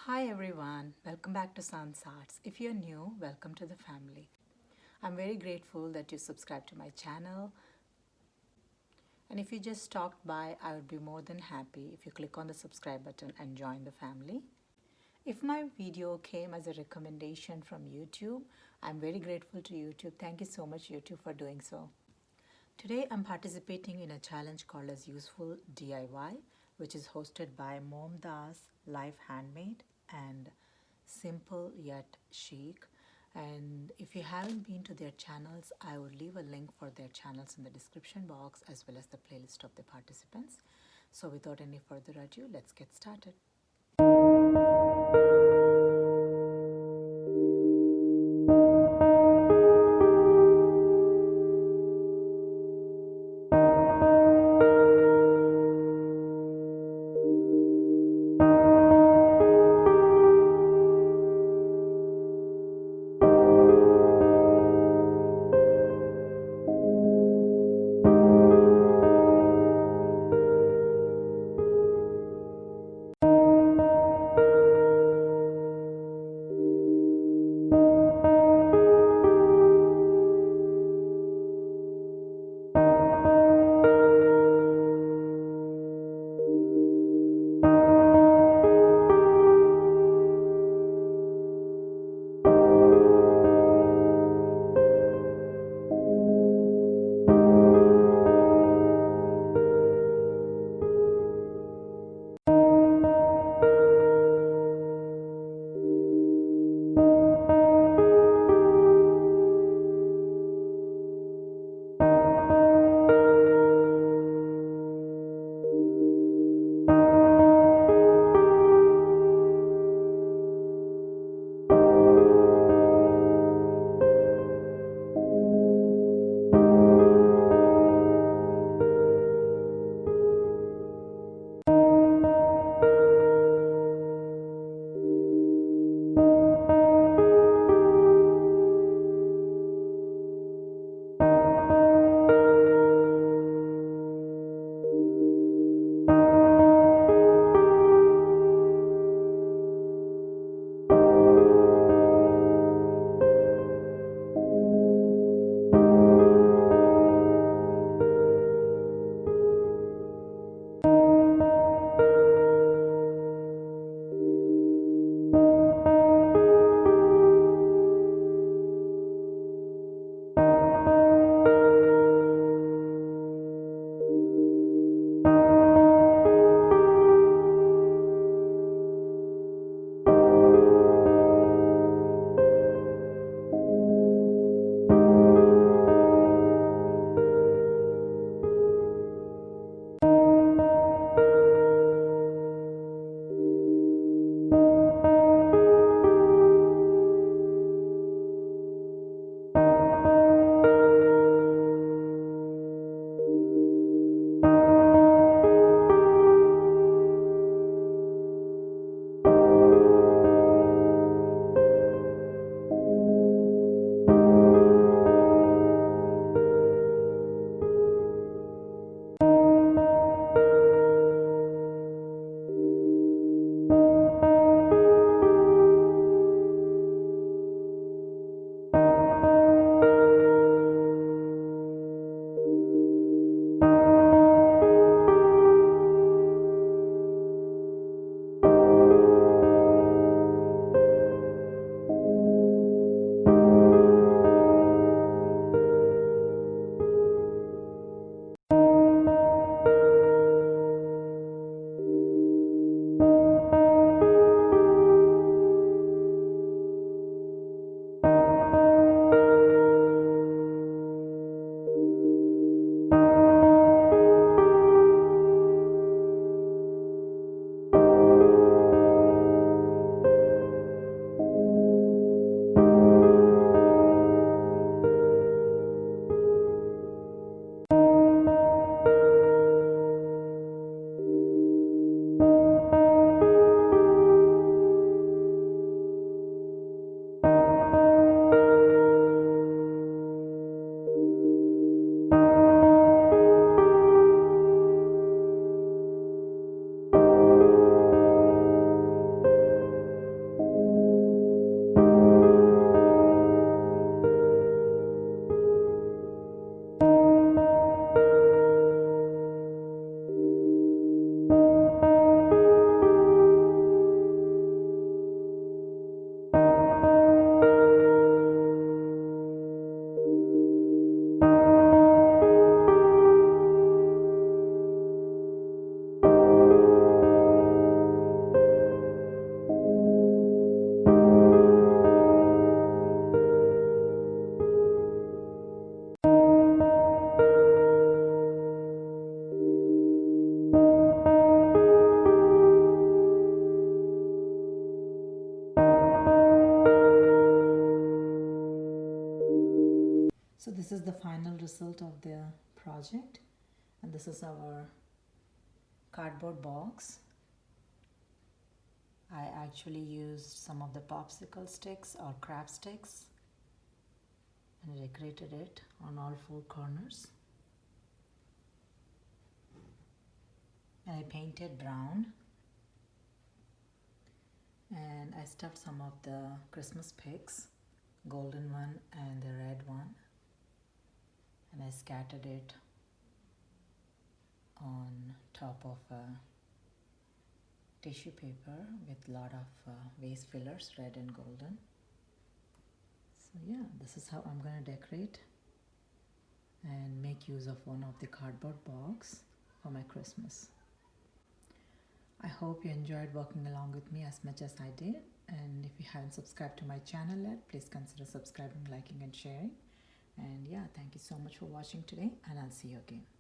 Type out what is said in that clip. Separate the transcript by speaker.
Speaker 1: Hi everyone, welcome back to Sans Arts. If you're new, welcome to the family. I'm very grateful that you subscribed to my channel. And if you just stopped by, I would be more than happy if you click on the subscribe button and join the family. If my video came as a recommendation from YouTube, I'm very grateful to YouTube. Thank you so much, YouTube, for doing so. Today I'm participating in a challenge called as Useful DIY, which is hosted by Mom Das Life Handmade and Simple Yet Chic. And if you haven't been to their channels, I will leave a link for their channels in the description box as well as the playlist of the participants. So without any further ado, let's get started. this is the final result of the project, and this is our cardboard box. I actually used some of the popsicle sticks or crab sticks and decorated it on all four corners. And I painted brown, and I stuffed some of the Christmas pigs, golden one and the red one, and I scattered it on top of a tissue paper with a lot of vase fillers, red and golden. So yeah, this is how I'm going to decorate and make use of one of the cardboard box for my Christmas. I hope you enjoyed working along with me as much as I did, and if you haven't subscribed to my channel yet, please consider subscribing, liking and sharing. And yeah, thank you so much for watching today, and I'll see you again.